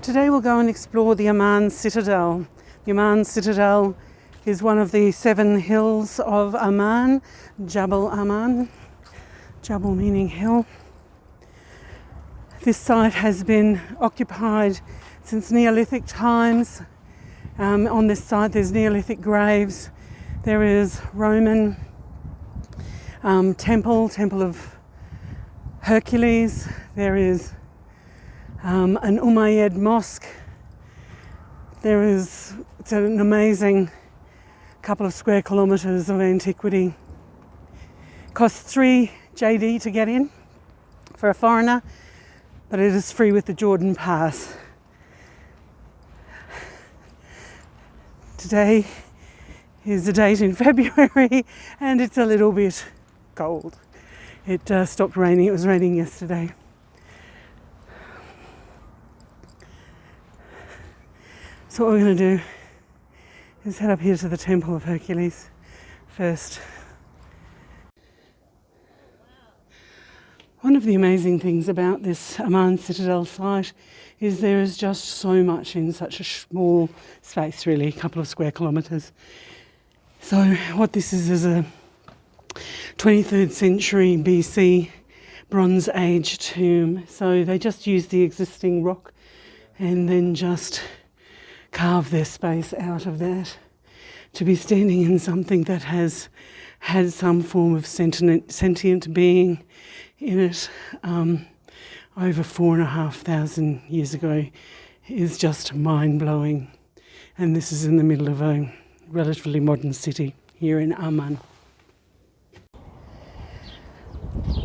Today we'll go and explore the Amman Citadel. The Amman Citadel is one of the 7 hills of Amman, Jabal Amman, Jabal meaning hill. This site has been occupied since Neolithic times. On this site there's Neolithic graves. There is Roman temple of Hercules. There is an Umayyad mosque. It's an amazing couple of square kilometres of antiquity. Costs 3 JD to get in for a foreigner, but it is free with the Jordan pass. Today is a date in February and it's a little bit cold. It stopped raining. It was raining yesterday. So what we're going to do is head up here to the Temple of Hercules first. One of the amazing things about this Amman Citadel site is there is just so much in such a small space, really, a couple of square kilometres. So what this is a 23rd century BC Bronze Age tomb. So they just used the existing rock and then just carve their space out of that to be standing in something that has had some form of sentient being in it over 4,500 years ago is just mind-blowing. And this is in the middle of a relatively modern city here in Amman.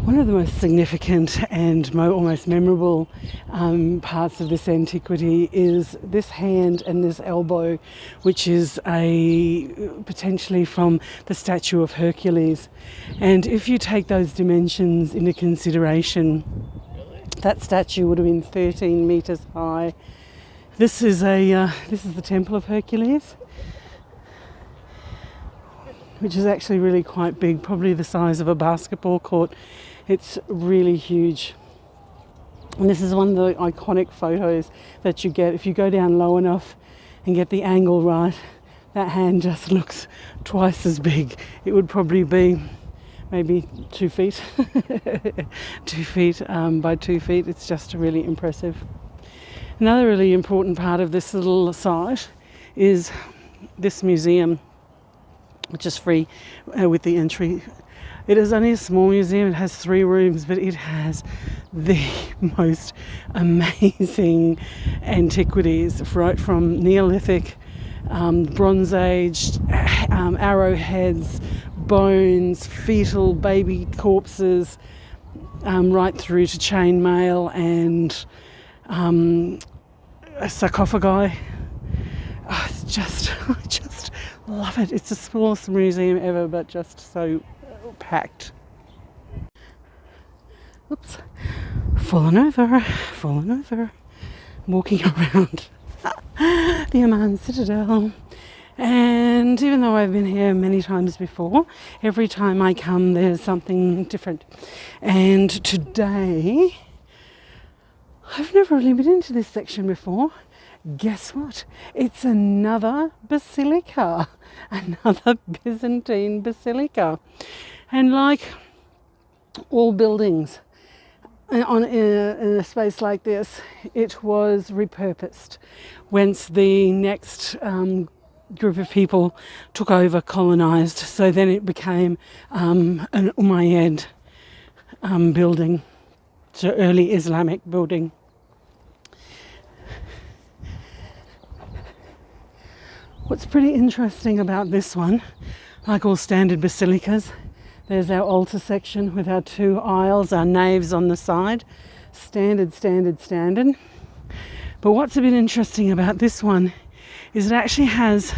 One of the most significant and almost memorable parts of this antiquity is this hand and this elbow, which is potentially from the statue of Hercules. And if you take those dimensions into consideration, that statue would have been 13 metres high. This is the Temple of Hercules, which is actually really quite big, probably the size of a basketball court. It's really huge. And this is one of the iconic photos that you get. If you go down low enough and get the angle right, that hand just looks twice as big. It would probably be maybe 2 feet, 2 feet by 2 feet. It's just really impressive. Another really important part of this little site is this museum, which is free with the entry. It is only a small museum. It has 3 rooms, but it has the most amazing antiquities, right from Neolithic, Bronze Age, arrowheads, bones, fetal baby corpses, right through to chainmail and sarcophagi. Oh, I just love it. It's the smallest museum ever, but just so packed. Oops, fallen over. Walking around the Amman Citadel. And even though I've been here many times before, every time I come there's something different. And today, I've never really been into this section before. Guess what? It's another basilica, another Byzantine basilica. And like all buildings in a space like this, it was repurposed once the next group of people took over, colonised. So then it became an Umayyad building, so early Islamic building. What's pretty interesting about this one, like all standard basilicas, there's our altar section with our 2 aisles, our naves on the side. Standard. But what's a bit interesting about this one is it actually has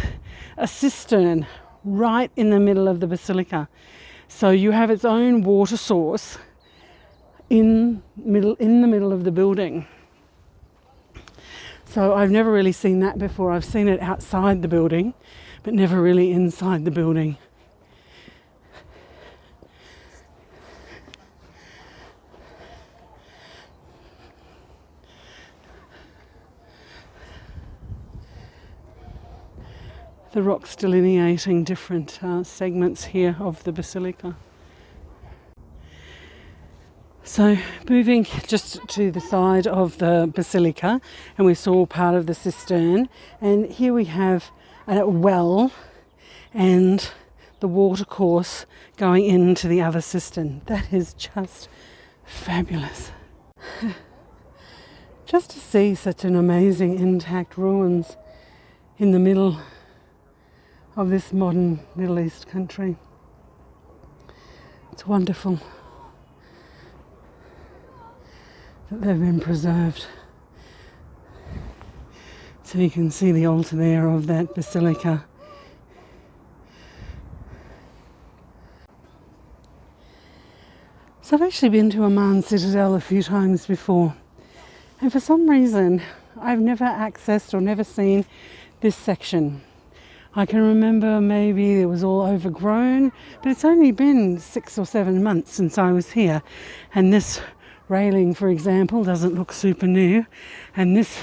a cistern right in the middle of the basilica. So you have its own water source in the middle of the building. So I've never really seen that before. I've seen it outside the building, but never really inside the building. the rocks delineating different segments here of the basilica. So moving just to the side of the basilica, and we saw part of the cistern, and here we have a well and the watercourse going into the other cistern. That is just fabulous. Just to see such an amazing intact ruins in the middle of this modern Middle East country. It's wonderful that they've been preserved. So you can see the altar there of that basilica. So I've actually been to Amman Citadel a few times before, and for some reason I've never accessed or never seen this section. I can remember maybe it was all overgrown, but it's only been 6 or 7 months since I was here, and this railing, for example, doesn't look super new, and this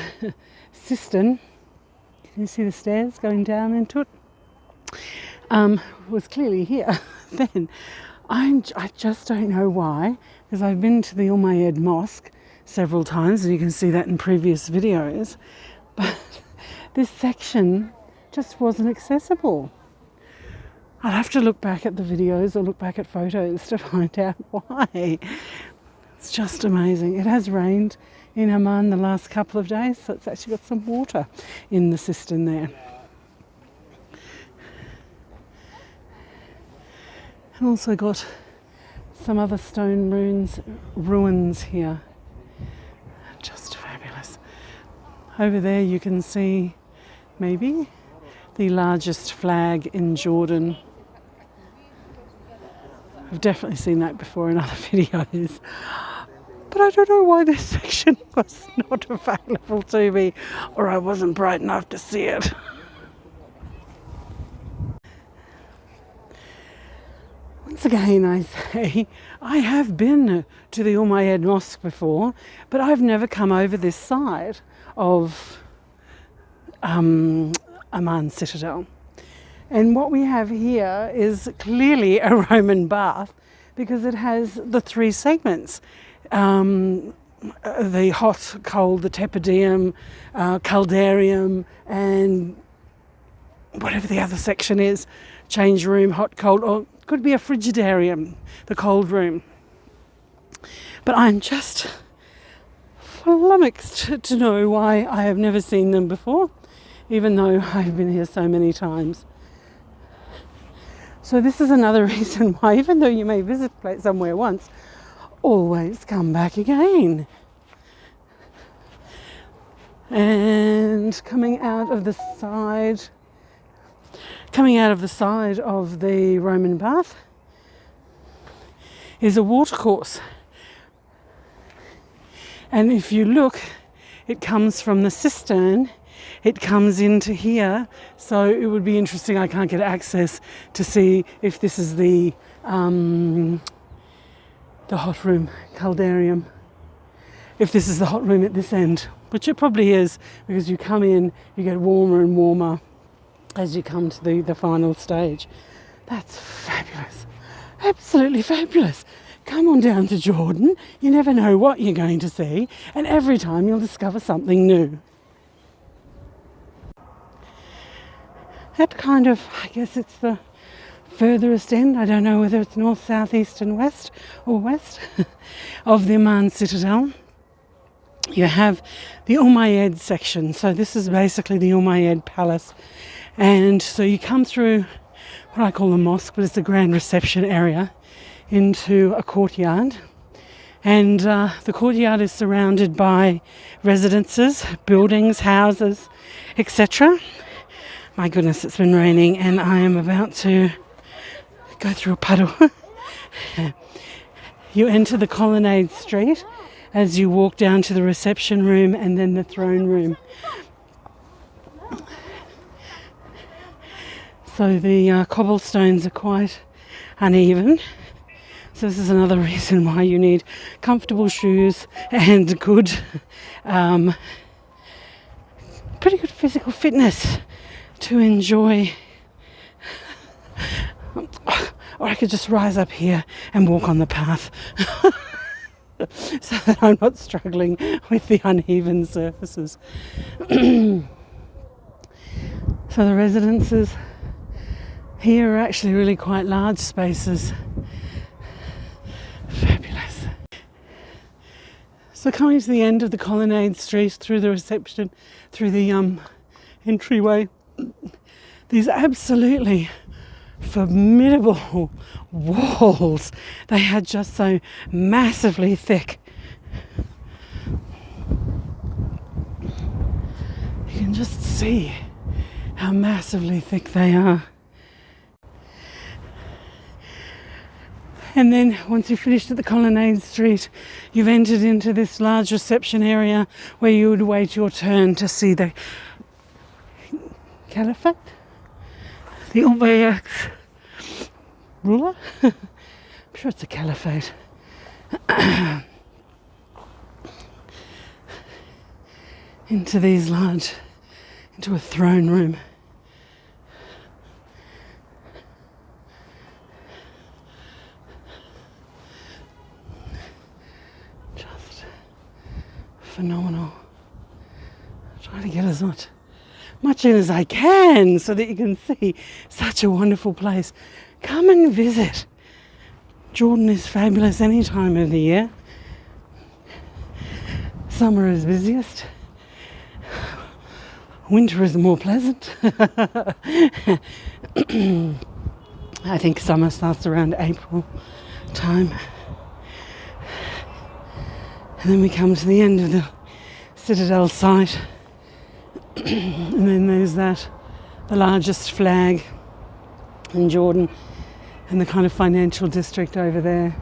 cistern, can you see the stairs going down into it, was clearly here then. I just don't know why, because I've been to the Umayyad Mosque several times, and you can see that in previous videos, but this section just wasn't accessible. I'll have to look back at the videos or look back at photos to find out why. It's just amazing. It has rained in Amman the last couple of days, so it's actually got some water in the cistern there. And also got some other stone ruins here. Just fabulous. Over there you can see maybe the largest flag in Jordan. I've definitely seen that before in other videos. But I don't know why this section was not available to me, or I wasn't bright enough to see it. Once again, I say, I have been to the Umayyad Mosque before, but I've never come over this side of Amman Citadel. And what we have here is clearly a Roman bath, because it has the 3 segments. The hot, cold, the tepidum, caldarium, and whatever the other section is, change room, hot, cold, or could be a frigidarium, the cold room. But I'm just flummoxed to know why I have never seen them before, even though I've been here so many times. So this is another reason why, even though you may visit somewhere once, always come back again. And coming out of the side of the Roman bath is a watercourse. And if you look, it comes from the cistern, it comes into here. So it would be interesting, I can't get access to see if this is the hot room, caldarium, if this is the hot room at this end, which it probably is, because you come in, you get warmer and warmer as you come to the final stage. That's fabulous. Absolutely fabulous. Come on down to Jordan. You never know what you're going to see, and every time you'll discover something new. That kind of, I guess it's the furthest end, I don't know whether it's north, south, east and west or west of the Amman Citadel. You have the Umayyad section. So this is basically the Umayyad palace. And so you come through what I call the mosque, but it's a grand reception area, into a courtyard. And the courtyard is surrounded by residences, buildings, houses, etc. My goodness, it's been raining and I am about to go through a puddle. You enter the colonnade street as you walk down to the reception room and then the throne room. So the cobblestones are quite uneven. So this is another reason why you need comfortable shoes and pretty good physical fitness to enjoy. Or I could just rise up here and walk on the path so that I'm not struggling with the uneven surfaces. So the residences here are actually really quite large spaces. Fabulous. So coming to the end of the colonnade street through the reception, through the entryway, these absolutely formidable walls. They are just so massively thick. You can just see how massively thick they are. And then once you've finished at the colonnade street, you've entered into this large reception area where you would wait your turn to see the caliphate, the Umayyad ruler. I'm sure it's a caliphate. Into a throne room. Just phenomenal. Trying to get as much in as I can so that you can see such a wonderful place. Come and visit. Jordan is fabulous any time of the year. Summer is busiest. Winter is more pleasant. I think summer starts around April time. And then we come to the end of the Citadel site. And then there's the largest flag in Jordan and the kind of financial district over there.